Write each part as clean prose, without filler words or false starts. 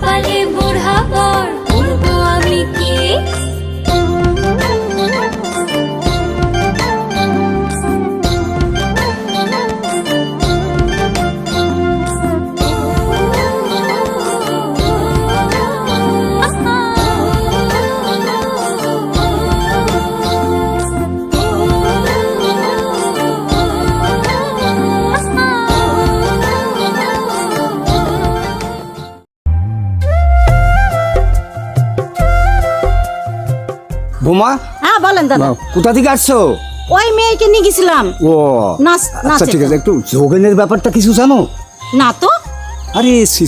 কপালে বুড়া বর করবো আমি কি বোমা, হ্যাঁ বলেন দাদা। কোথা থেকে আসছো? ওই মেয়েকে নিয়ে গেছিলাম। ও নাচ আচ্ছা ঠিক আছে, একটু যোগেনের ব্যাপারটা কিছু জানো? না তো। আরে সি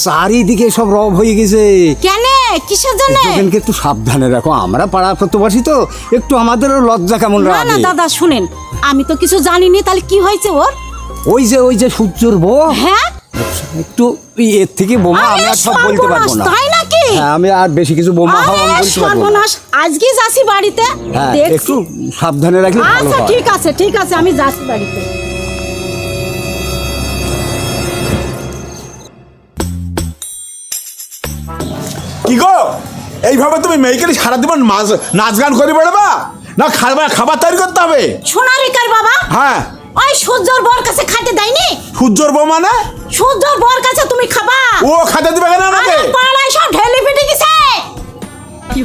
চারিদিকে সব রব হয়ে গেছে। কেন, কিসের জন্য? যোগেনকে একটু সাবধানে রাখো, আমরা পাড়া প্রতিবাসী তো, একটু আমাদেরও লজ্জা কেমন না না লাগে। দাদা শুনেন, আমি তো কিছু জানিনি, তাহলে কি হয়েছে ওর? ওই যে সূর্যর বউ। হ্যাঁ একটু এর থেকে বোমা আমি আর সব বলতে পারবো না। তাই নাকি? হ্যাঁ, আমি আর বেশি কিছু বোমা হওয়া আমি বলতে পারবো না। সর্বনাশ, আজকে যাচ্ছি বাড়িতে। হ্যাঁ, দেখছি। একটু সাবধানে রাখলে ভালো আচ্ছা হয়। ঠিক আছে আমি যাচ্ছি বাড়িতে। কি গো, এইভাবে তুমি মেয়েকে সারা জীবন নাচ গান করে বেড়াবা না? খাবার তৈরি করতে হবে। সোনারিকার বাবা, হ্যাঁ, ওই সূর্যর বর কাছে খাইতে দেয়নি? সূর্যর বউ মানে? সূর্যর বর কাছে তুমি খাবা। ও খাতে দিবে কেন আমাকে? আরে পাড়ায় সব ঢেলে পেটে গেছে।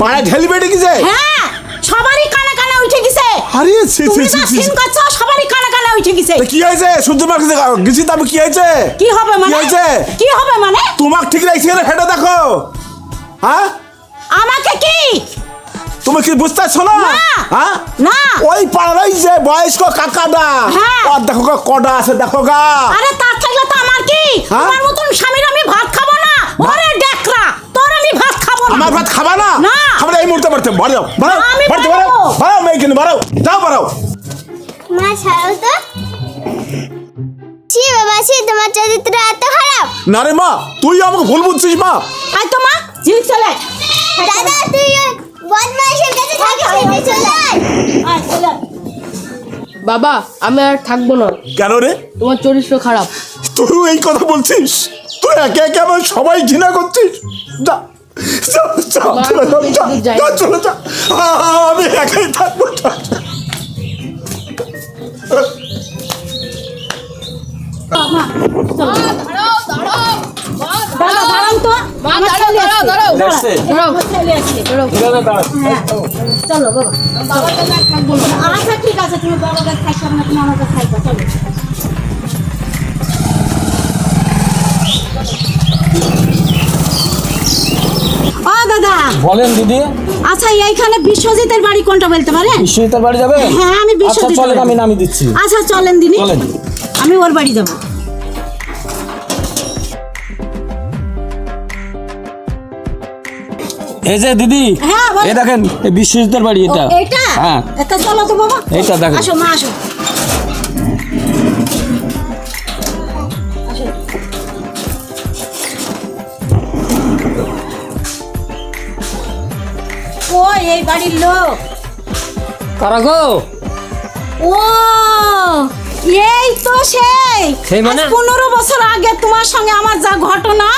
পাড়ায় ঢেলি বেটে গেছে? হ্যাঁ, সবারই কানে কানে উঠে গেছে। আরে ছি ছি তুমি ছি যা ছি সিন করছো, সবারই কানে কানে উঠে গেছে। তা কি হয়েছে? সূর্য মার কাছে গেছি তো আমি, কি হয়েছে? কি হবে মানে? কি হয়েছে? কি হবে মানে? তোমাকে ঠিক রাখছি না, হেঁটে দেখো। হ্যাঁ, আমাকে কি? তুমি কি বুঝতে পারছো না? না। হ্যাঁ না। ওই পাড়ায় যে বয়স্ক কাকাটা, হ্যাঁ। আর দেখো গা কটা আছে, দেখো গা। আরে তার থাকলে তো আমার কি? হ্যাঁ? তোমার মতন স্বামীর আমি ভাত খাবো না। ওরে ডেকরা, তোর আমি ভাত খাবো না। আমার ভাত খাবা না? না। আমরা এই মুহূর্তে বাড়তে বাড়াও বাড়াও আমি বাড়তে বাড়াবো। বাড়াও বাড়াও মেয়ে কিনে বাড়াও, যাও বাড়াও। মা ছাড়ো তো। ছি বাবা, ছি, তোমার চরিত্র এত খারাপ। না রে মা, তুই আমাকে ভুল বুঝছিস মা। আয় তো মা, জিনিস চলে। দাদা তুই ওই বদমাইশের কাছে থাকিস, চলে আয়। আয় চলে আয়। বাবা, আমি আর থাকবো না, কেন রে? তোমার চরিত্র খারাপ। তুই এই কথা বলছিস? তুই একে একে আমার সবাই ঘৃণা করছিস। যা যা যা, মা, চলে যা, যা, যাই। যা, চলে যা। আমি একাই থাকবো। যা, যা। দাদা দাঁড়াও তো। আমার ছেলে আসছে। দাঁড়াও। আমার ছেলে আসছে। হ্যাঁ, চলো বাবা। আচ্ছা ঠিক আছে, তুমি বাবার কাছে থাকবে না, তুমি আমার কাছে থাকবে। চলো। ও দাদা, বলেন দিদি। আচ্ছা এইখানে বিশ্বজিতের বাড়ি কোনটা বলতে পারেন? বিশ্বজিতের বাড়ি যাবে? হ্যাঁ, আমি আচ্ছা বিশ্বজিতের চলেন, বাড়ি। আমি নামিয়ে দিচ্ছি। আচ্ছা চলেন দিনি, চলেন। আমি ওর বাড়ি যাবো। এই যে দিদি, হ্যাঁ, বলেন। এই দেখেন এই বিশ্বজিতের বাড়ি এটা। ও, এইটা? হ্যাঁ। এটা চলো তো বাবা। এইটা দেখো। আসো মা, আসো। ও এই বাড়ির লোক। কারা গো? ও এই তো সেই মানে? 15 বছর আগে তোমার সঙ্গে আমার যা ঘটনা,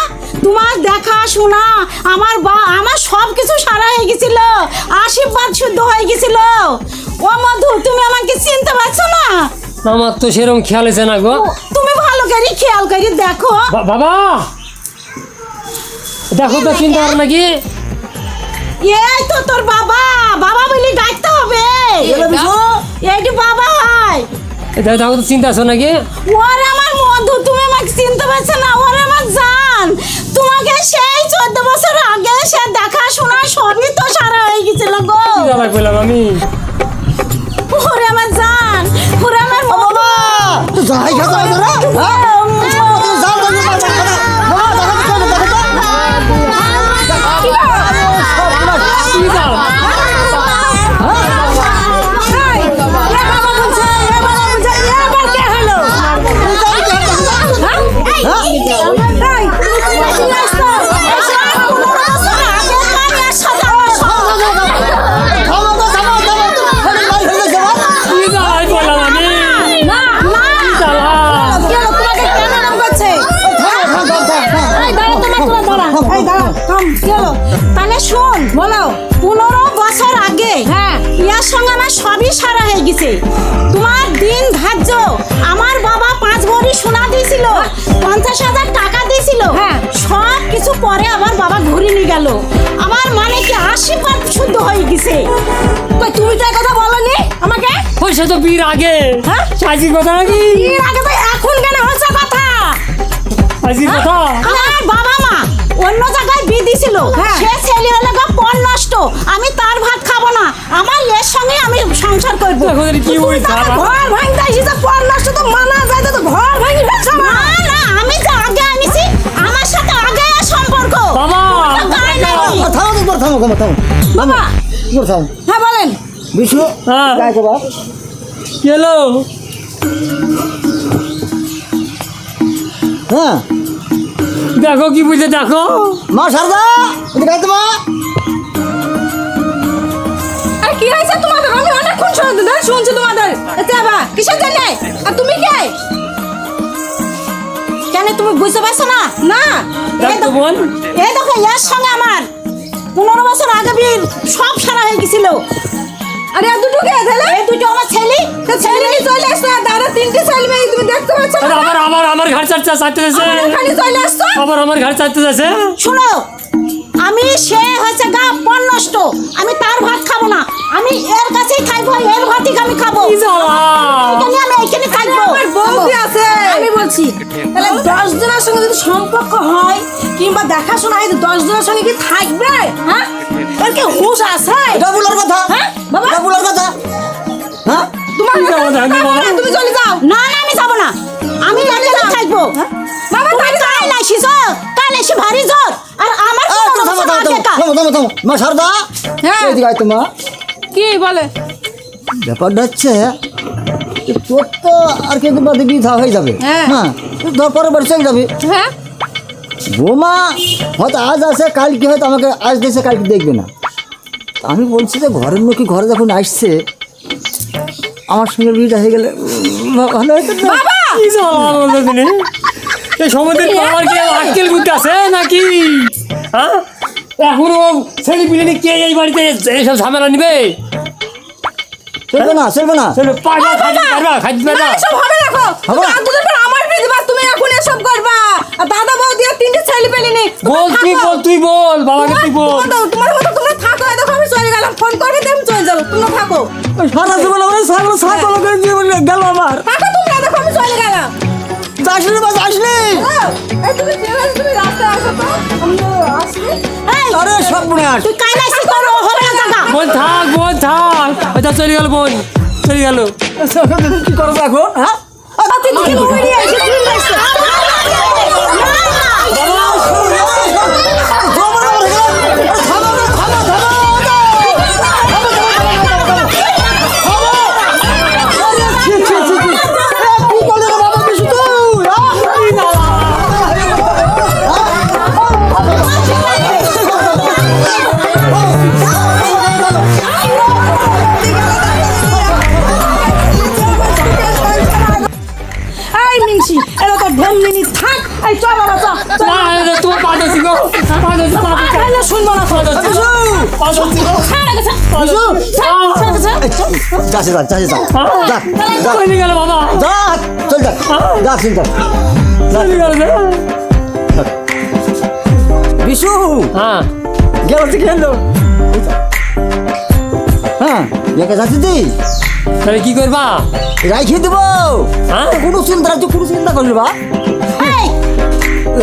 তোমার দেখা শোনা, আমার সব কিছু সারা হয়ে গেছিল, আশীর্বাদ শুদ্ধ হয়ে গেছিল। ও মধু, তুমি আমাকে চিনতে পারছো না? আমার তো সেরকম খেয়াল আছে না গো। তুমি ভালো করে খেয়াল করে দেখো। বাবা দেখো তো, চিন্তা করো নাকি? এই তো তোর বাবা, বাবা বলি ডাকতে হবে। এইটি বাবা হয়। দেখো তো, চিন্তা আছো নাকি? ওরে আমার মধু, তুমি আমাকে চিনতে পারছো না? ওরে আমার জান, তোমাকে সেই 14 বছর আগে সে দেখা শোনা সবই তো সারা হয়ে গেছিল গো। কি জ্বালায় পেলাম আমি? ওরে আমার জান, ওরে আমার বাবা। যাই খাতা তোরা, কি জ্বালায় পেলাম আমি? না না জ্বালা। গেছে। তোমার দিন ধার্য আমার বাবা 5 ভরি সোনা দিয়েছিল, 50,000 টাকা দিয়েছিল, সব কিছু পরে আবার বাবা ঘুরে নিয়ে গেল। আমার মানে কি আশীর্বাদ শুদ্ধ হয়ে গেছে। কই তুমি তো এই কথা বলনি আমাকে? পয়সা তো বিয়ের আগে হ্যাঁ? আজকের কথা নাকি? এর আগে তো এখন কেন হচ্ছে কথা? আজকের কথা আমার বাবা মা অন্য জায়গায় বিয়ে দিছিল, সে ছেলে হলো গো পর নষ্ট। আমি তার ভাত খাবো না, আমার এর সঙ্গে আমি সংসার করবো। এখন এর কি হইছে আবার? ঘর ভাঙতে এসেছে, পর নষ্ট তো মানা যায়, তো ঘর ভাঙি ফেলছে। না না, আমি যে আগে আনিছি আমার সাথে আগে সম্পর্ক। বাবা তো গায়ে নাই। থামো বাবা হ্যাঁ বলেন। বিশু হ্যাঁ গায়ে বাবা কি হলো? হ্যাঁ দেখো কি বুঝে দেখো। মা শারদা এটা গাইতে মা। আর কি হয়েছে তোমাদের? আমি অনেকক্ষণ শুনছি তোমাদের। এতে বাবা কিসের জন্য? আর তুমি কে? কেন তুমি বুঝতে পারছো না? না এই দেখো বোন, দেখো এর সঙ্গে আমার 15 বছর আগে বিয়ে সব সারা হয়ে গেছিল। আরে আর দুটো কে ছেলে? এই দুটো আমার ছেলে। তো ছেলে নিয়ে চলে আসছে, আর দাদা 3টে ছেলে মেয়ে তুমি দেখতে পাচ্ছ আরে না? আমার ঘর চাইতে যাচ্ছে। এখানে চলে আসছো। আমার ঘর চাইতে যাচ্ছে। শোনো, আমি সে হচ্ছে গা পর নষ্ট, আমি তার ভাত খাবো না, আমি এর কাছেই খাইবো, এর ভাতই আমি খাবো। কি জ্বালা! এখানে আমি এখানে থাকবো। আমার বউদি আছে। আমি বলছি তাহলে 10 জনের সঙ্গে যদি সম্পর্ক হয় কিংবা দেখাশোনা হয়, 10 জনের সঙ্গে কি থাকবে? হ্যাঁ, এর কি হুঁশ আছে? এটা বলার কথা, হ্যাঁ বাবা, এটা বলার কথা। হ্যাঁ তোমার কি যাবো না, বাবা? তুমি চলে যাও। না না, আমি যাব না, আমি এখানে থাকবো। বাবা তুমি কাল আসিস, কাল এসে ভারী জ্বর, আর আমার এই, কোনো থামো, অবস্থা থামো, আছে কা? থামো, থামো, থামো। মা শারদা হ্যাঁ। এদিকে আয় তো মা। কি বলে? ব্যাপারটা হচ্ছে যে তোর তো আর কিন্তু বাদে বিধা হয়ে যাবে। হ্যাঁ। হ্যাঁ ধর পরের বার চলে যাবে। হ্যাঁ বৌমা হয়তো আজ আসে কালকে, হয়তো আমাকে আজ দেশে কালকে দেখবে না। তা আমি বলছি যে ঘরের লোক ঘরে যখন আসছে আমার সঙ্গে বিয়েটা হয়ে গেলে ভালো হতো না? কি জ্বালা বলতে তুমি? এই সমুদ্রের পাওয়ার কি আক্কেল বুদ্ধি আছে নাকি? হ্যাঁ, এখনো ছেলে পিলে কে এই বাড়িতে এইসব ঝামেলা নিবে? চলবে না, চলবে না। ছেলে পাগলা খাইতে পারবা, খাইতে পারবা? এসব হবে রাখো। হবে না। আর দুদিন পর আমার বিয়ে দিবা, তুমি এখন এসব করবা। আর দাদা বউ দিয়ে 3টে ছেলে পেলিনি। বল তুই বল বাবাকে তুই বল। তোমার মতো তোমরা থাকো, এই দেখো আমি চলে গেলাম, ফোন করবে তো আমি চলে যাবো, তোমরা থাকো। সারা জীবন আমার ছাগল ছাগল করে জীবন গেল আমার। থাকো তোমরা, দেখো আমি চলে গেলাম। যাসনি বা যাসনি। এই তুমি রাস্তায় আসো তো, আমি আসি। এই আরে সব মনে আস। তুই কাইলা এসে করো, হবে না জায়গা। বোন থাক। এটা চলে গেল বোন, চলে গেল। কি করবো এখন? হ্যাঁ তুই কি বলি এসে তুই এসে। এই মিনসি, এরা তো ঢেমলিনি থাক। এই চল বাবা চল। না, এটা তোমার পা ধরছি গো, পা ধরছি, পা ধরছি। তাহলে শুনবো না। পা ধরছি, পা ধরছি। যাচ্ছে যা, যাচ্ছে যা। যা, যা, চলে গেল বাবা, যা, চল যা, যা, চিন্তা। চলে গেল যে। বিশু হ্যাঁ, গেল থেকে এলো। হ্যাঁ একে যাচ্ছি তুই তাহলে কি করবা? রাইখে দেবো। হ্যাঁ, কোনো চিন্তা রাখছি, কোনো চিন্তা করবি বা। এই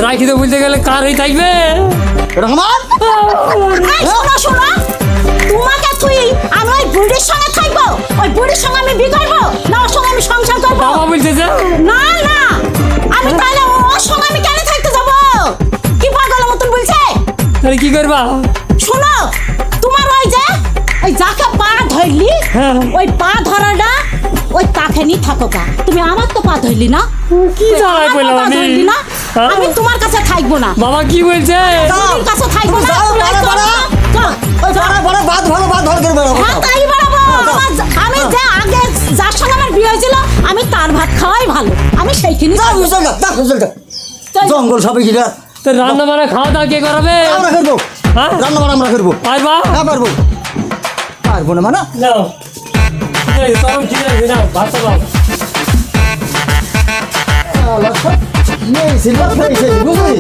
রাখি তো বলতে গেলে কার হয়ে থাকবে? এটা আমার এই শোনো শোনো, তোমাকে তুই আমি ওই বুড়ির সঙ্গে থাকবো, ওই বুড়ির সঙ্গে আমি বিয়ে করবো না, ওর সঙ্গে আমি সংসার করবো? বাবা বলছে যে না না, আমি তাহলে ওর সঙ্গে আমি কেন থাকতে যাবো? কি পাগলের মতন বলছে? তাহলে কি করবা? শোনো, তোমার ওই যে ওই যাকে পা ধরলি, হ্যাঁ। ওই পা ধরাটা ওই তাকে নিয়ে থাকো গা। তুমি আমার তো পা ধরলি না, কি জ্বালায় আমার বললাম পা আমি? ধরলি না, হ্যাঁ? আমি তোমার কাছে থাকবো না, বাবা কি বলছে? তোমার কাছে থাকবো না। যাও, তুমি বাড়া, চল বাড়া। না, চল। ওই ভাড়া ভাত ভালো ভাত ধর করে বেরো। হ্যাঁ তাই বাড়াবো। আমি যে আগে যার সঙ্গে আমার বিয়ে হয়েছিল, আমি তার ভাত খাওয়াই ভালো, আমি সেইখানে যা, চল যা, যা, চল যা। চল। জঙ্গল সবাই কিনা তো রান্না বান্না খাওয়া দাওয়া কে করাবে? আমরা করবো। হ্যাঁ? রান্না বান্না আমরা করবো। পারবা? হ্যাঁ পারবো। পারবো না মানে যাও, আছে তখন ঠিক আছে না ভাতটা দাও আল্লাহ, সব নিয়ে এসেছি, বুঝলি